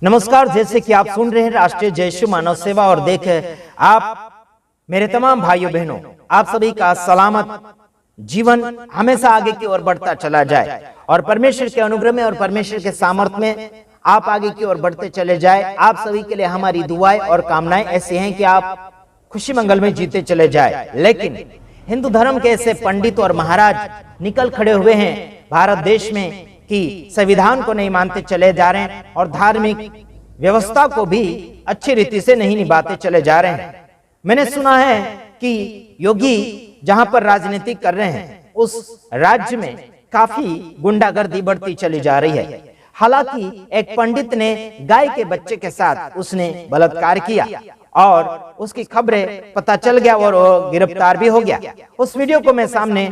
नमस्कार, जैसे कि आप सुन रहे हैं राष्ट्रीय जय श्री मानव सेवा और देख आप मेरे तमाम भाइयों बहनों, आप सभी का सलामत जीवन हमेशा आगे की ओर बढ़ता चला जाए और परमेश्वर के अनुग्रह में और परमेश्वर के सामर्थ्य में आप आगे की ओर बढ़ते चले जाए। आप सभी के लिए हमारी दुआएं और कामनाएं ऐसी हैं कि आप खुशी मंगल में जीते चले जाए। लेकिन हिंदू धर्म के ऐसे पंडित और महाराज निकल खड़े हुए हैं भारत देश में कि संविधान को नहीं मानते चले जा रहे हैं और धार्मिक व्यवस्था को भी अच्छी रीति से नहीं निभाते चले जा रहे हैं। मैंने सुना है कि योगी जहां पर राजनीति कर रहे हैं उस राज्य में काफी गुंडागर्दी बढ़ती चली जा रही है। हालांकि एक पंडित ने गाय के बच्चे के साथ उसने बलात्कार किया और उसकी खबरें पता चल गया और वो गिरफ्तार भी हो गया। उस वीडियो को मैं सामने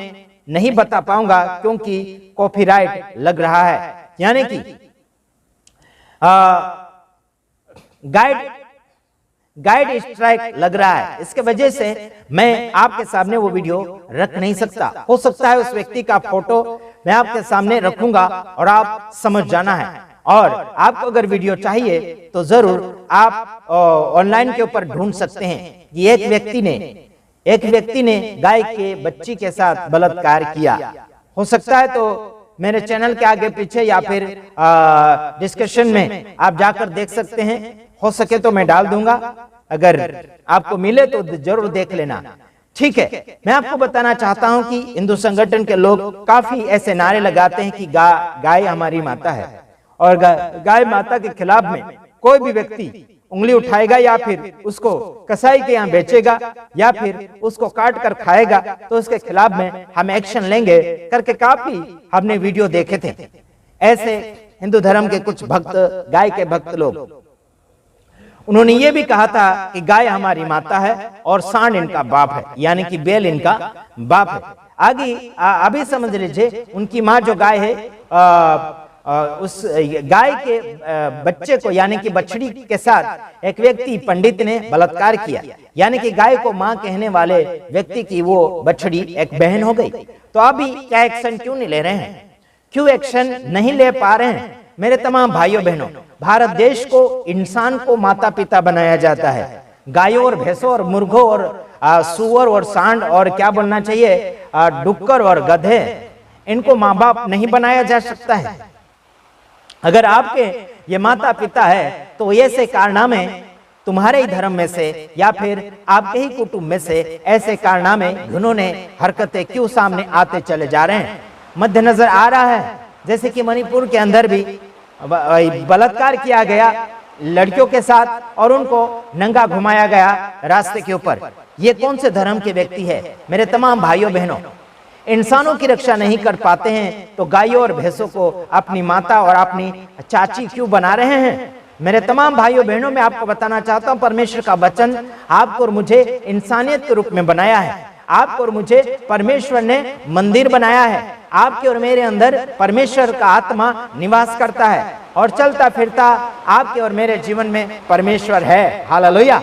नहीं बता पाऊंगा क्योंकि कॉपीराइट लग रहा है, यानी कि गाइड स्ट्राइक लग रहा है। इसके वजह से मैं आपके सामने वो वीडियो रख नहीं सकता। हो सकता है उस व्यक्ति का फोटो मैं आपके सामने रखूंगा और आप समझ जाना है। और आपको अगर वीडियो चाहिए तो जरूर आप ऑनलाइन के ऊपर ढूंढ सकते हैं कि एक व्यक्ति ने गाय के बच्ची के साथ बलात्कार किया। हो सकता है तो मेरे चैनल के आगे पीछे या फिर डिस्कशन में आप जाकर देख सकते हैं। हो सके तो मैं डाल दूंगा, अगर आपको मिले तो जरूर देख लेना। ठीक है, मैं आपको बताना चाहता हूं कि हिंदू संगठन के लोग काफी ऐसे नारे लगाते हैं कि गाय हमारी माता है और गाय माता के खिलाफ में कोई भी व्यक्ति उंगली उठाएगा या फिर उसको कसाई के यहाँ बेचेगा या फिर उसको काट कर खाएगा तो उसके खिलाफ में हम एक्शन लेंगे करके काफी हमने वीडियो देखे थे। ऐसे हिंदू धर्म के कुछ भक्त, गाय के भक्त लोग, उन्होंने ये भी कहा था कि गाय हमारी माता है और सांड इनका बाप है, यानी कि बैल इनका बाप है। आगे अभी समझ लीजिए, उनकी माँ जो गाय है उस गाय के बच्चे को यानी कि बछड़ी के साथ एक व्यक्ति पंडित ने बलात्कार किया, यानी कि गाय को मां कहने वाले व्यक्ति की वो बछड़ी एक बहन हो गई। तो अभी क्या एक्शन क्यों नहीं ले रहे हैं, क्यों एक्शन नहीं ले पा रहे हैं? मेरे तमाम भाइयों बहनों, भारत देश को इंसान को माता पिता बनाया जाता है। गायों और भैंसों और मुर्गों और सुअर और सांड और क्या बोलना चाहिए डुक्कर और गधे, इनको माँ बाप नहीं बनाया जा सकता है। अगर आपके ये माता पिता है तो ऐसे कारनामे तुम्हारे ही धर्म में से या फिर आपके ही कुटुंब में से ऐसे कारनामे घिनौने हरकतें क्यों सामने आते चले जा रहे हैं? मध्य नजर आ रहा है जैसे कि मणिपुर के अंदर भी बलात्कार किया गया लड़कियों के साथ और उनको नंगा घुमाया गया रास्ते के ऊपर। ये कौन से धर्म के व्यक्ति है? मेरे तमाम भाइयों बहनों, इंसानों की रक्षा नहीं कर पाते हैं तो गायों और भैंसों को अपनी माता और अपनी चाची क्यों बना रहे हैं? मेरे तमाम भाइयों बहनों, मैं आपको बताना चाहता हूं, परमेश्वर का वचन आपको और मुझे इंसानियत के रूप में बनाया है। आपको और मुझे परमेश्वर ने मंदिर बनाया है। आपके और मेरे अंदर परमेश्वर का आत्मा निवास करता है और चलता फिरता आपके और मेरे जीवन में परमेश्वर है। हालेलुया।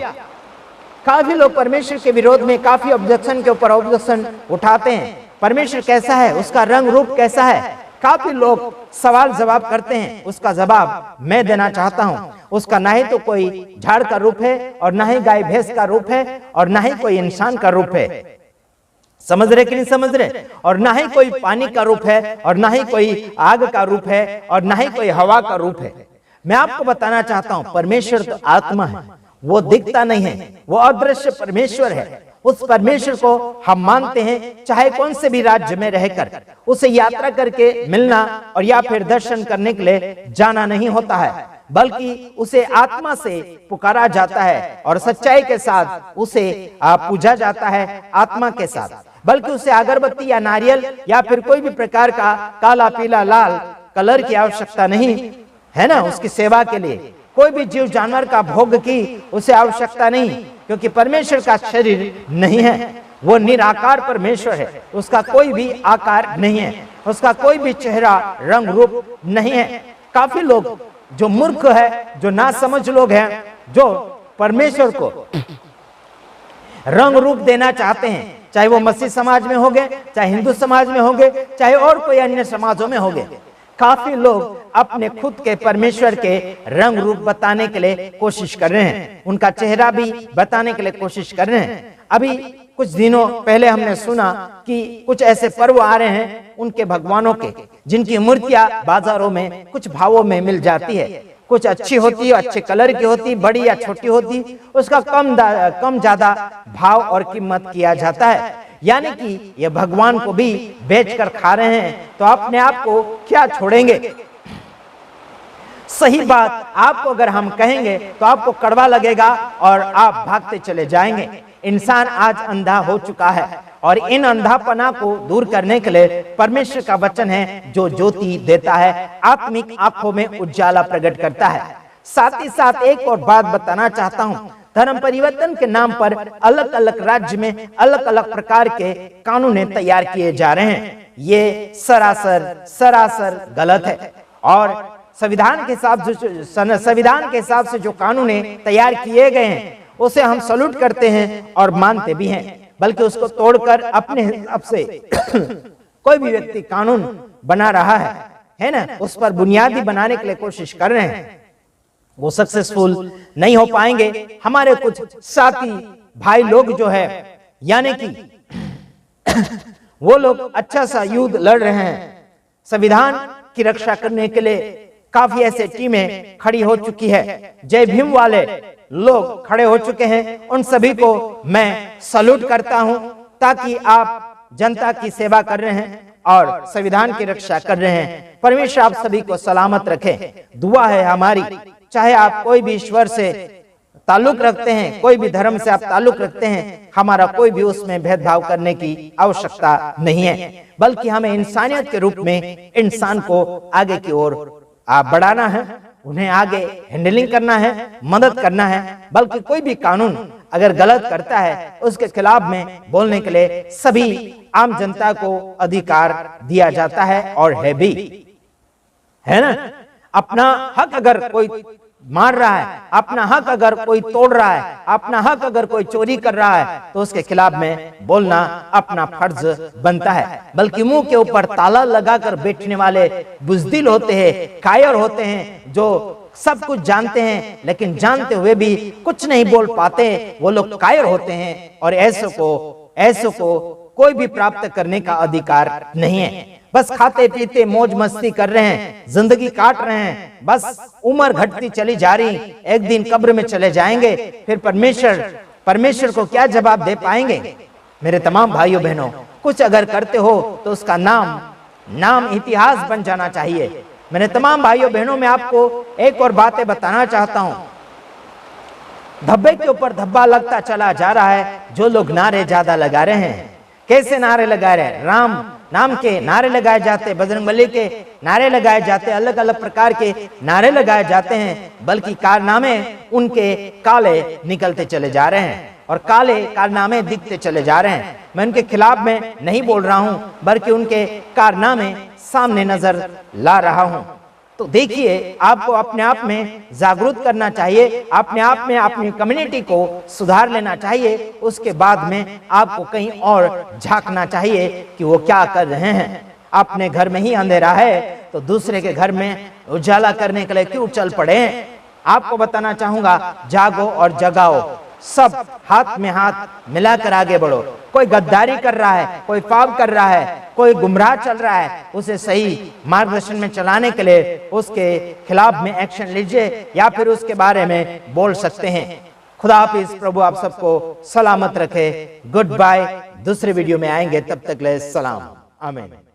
काफी लोग परमेश्वर के विरोध में काफी ऑब्जेक्शन के ऊपर ऑब्जेक्शन उठाते हैं। परमेश्वर कैसा है, उसका रंग रूप कैसा है, काफी लोग सवाल जवाब करते हैं। उसका जवाब मैं देना चाहता हूं। उसका ना ही तो कोई झाड़ का रूप है और ना ही गाय भैंस का रूप है और ना ही कोई इंसान का रूप है। समझ रहे कि नहीं समझ रहे? और ना ही कोई पानी का रूप है और ना ही कोई आग का रूप है और ना ही कोई हवा का रूप है। मैं आपको बताना चाहता हूं, परमेश्वर तो आत्मा है, वो दिखता नहीं है, वो अदृश्य परमेश्वर है। उस परमेश्वर को हम मानते हैं, चाहे कौन से भी राज्य में रहकर उसे यात्रा करके मिलना और या फिर दर्शन करने के लिए जाना नहीं होता है, बल्कि उसे आत्मा से पुकारा जाता है और सच्चाई के साथ उसे पूजा जाता है आत्मा के साथ। बल्कि उसे अगरबत्ती या नारियल या फिर कोई भी प्रकार का काला पीला लाल कलर की आवश्यकता नहीं है ना। उसकी सेवा के लिए कोई भी जीव जानवर का भोग की उसे आवश्यकता नहीं, क्योंकि परमेश्वर का शरीर नहीं है, वो निराकार परमेश्वर है। उसका कोई भी आकार नहीं है, उसका कोई भी चेहरा रंग रूप नहीं है। काफी लोग जो मूर्ख है, जो नासमझ लोग हैं, जो परमेश्वर को रंग रूप देना चाहते हैं, चाहे वो मसीह समाज में होंगे, चाहे हिंदू समाज में होंगे, चाहे और कोई अन्य समाजों में होंगे, काफी लोग अपने खुद के परमेश्वर के रंग रूप बताने के लिए कोशिश कर रहे हैं, उनका चेहरा भी बताने के लिए कोशिश कर रहे हैं। अभी कुछ दिनों पहले हमने सुना कि कुछ ऐसे पर्व आ रहे हैं उनके भगवानों के, जिनकी मूर्तियां बाजारों में कुछ भावों में मिल जाती है, कुछ अच्छी होती है, अच्छे कलर की होती, बड़ी या छोटी होती, उसका कम ज्यादा भाव और कीमत किया जाता है। यानी कि ये भगवान को भी बेचकर खा रहे हैं, तो अपने आप को क्या छोड़ेंगे। सही बात आपको अगर हम कहेंगे तो आपको कड़वा लगेगा और आप भागते चले जाएंगे। इंसान आज अंधा हो चुका है और इन अंधापना को दूर करने के लिए परमेश्वर का वचन है जो ज्योति देता है, आत्मिक आंखों में उजाला प्रकट करता है। साथ ही साथ एक और बात बताना चाहता हूं, धर्म परिवर्तन के नाम पर अलग अलग राज्य में अलग अलग प्रकार के कानून तैयार किए जा रहे हैं। ये सरासर गलत है और संविधान के हिसाब से जो कानून तैयार किए गए हैं उसे हम सल्यूट करते हैं और मानते भी हैं, बल्कि उसको तोड़कर अपने हिसाब से कोई भी व्यक्ति कानून बना रहा है ना, उस पर बुनियादी बनाने के लिए कोशिश कर रहे हैं, वो सक्सेसफुल नहीं हो पाएंगे। हमारे कुछ साथी भाई लोग जो है, यानी कि वो लोग अच्छा सा युद्ध लड़ रहे हैं, संविधान की रक्षा करने के लिए काफी ऐसे टीमें खड़ी हो चुकी है, जय भीम वाले लोग खड़े हो चुके हैं, उन सभी को मैं सल्यूट करता हूं, ताकि आप जनता की सेवा कर रहे हैं और संविधान की रक्षा कर रहे हैं। परमेश्वर आप सभी को सलामत रखे। दुआ है हमारी, चाहे आप कोई भी ईश्वर से ताल्लुक रखते हैं, कोई भी धर्म से आप ताल्लुक रखते हैं, हमारा कोई भी उसमें भेदभाव करने की आवश्यकता नहीं है, बल्कि हमें इंसानियत के रूप में इंसान को आगे की ओर बढ़ाना है, उन्हें आगे हैंडलिंग करना है, मदद करना है। बल्कि कोई भी कानून अगर गलत करता है उसके खिलाफ में बोलने के लिए सभी आम जनता को अधिकार दिया जाता है और है भी, है ना। अपना हक अगर कोई मार रहा है, अपना हक अगर कोई तोड़ रहा है, अपना हक अगर कोई चोरी कर रहा है, तो उसके खिलाफ में बोलना अपना फर्ज बनता है। बल्कि मुंह के ऊपर ताला लगाकर बैठने वाले बुज़दिल होते हैं, कायर होते हैं, जो सब कुछ जानते हैं लेकिन जानते हुए भी कुछ नहीं बोल पाते, वो लोग कायर होते हैं और ऐसों को कोई भी प्राप्त करने का अधिकार नहीं है। बस खाते पीते मौज मस्ती कर रहे हैं, जिंदगी काट रहे हैं, बस उम्र घटती चली जा रही, एक दिन कब्र में चले जाएंगे, फिर परमेश्वर को क्या जवाब दे पाएंगे। मेरे तमाम भाइयों बहनों, कुछ अगर करते हो तो उसका नाम इतिहास बन जाना चाहिए। मेरे तमाम भाइयों बहनों, मैं आपको एक और बातें बताना चाहता हूं। धब्बे के ऊपर धब्बा लगता चला जा रहा है। जो लोग नारे ज्यादा लगा रहे हैं, कैसे नारे लगा रहे हैं, राम नाम के नारे लगाए जाते, बजरंगबली के नारे लगाए जाते, अलग अलग प्रकार के नारे लगाए जाते हैं, बल्कि कारनामे उनके काले निकलते चले जा रहे हैं और काले कारनामे दिखते चले जा रहे हैं। मैं उनके खिलाफ में नहीं बोल रहा हूं, बल्कि उनके कारनामे सामने नजर ला रहा हूं। तो देखिए, आपको अपने आप में जागरूक करना चाहिए, अपने आप में अपनी कम्युनिटी को सुधार लेना चाहिए। उसके बाद में आपको कहीं और झांकना चाहिए कि वो क्या कर रहे हैं। अपने घर में ही अंधेरा है तो दूसरे के घर में उजाला करने के लिए क्यों चल पड़े। आपको बताना चाहूंगा, जागो और जगाओ, सब हाथ में हाथ मिलाकर आगे बढ़ो। कोई गद्दारी कर रहा है, कोई पाप कर रहा है, कोई गुमराह चल रहा है, उसे सही मार्गदर्शन में चलाने के लिए उसके खिलाफ में एक्शन लीजिए या फिर उसके बारे में बोल सकते हैं। खुदा हाफिज, प्रभु आप सबको सलामत रखे। Good bye. दूसरे वीडियो में आएंगे, तब तक ले सलाम। आमीन।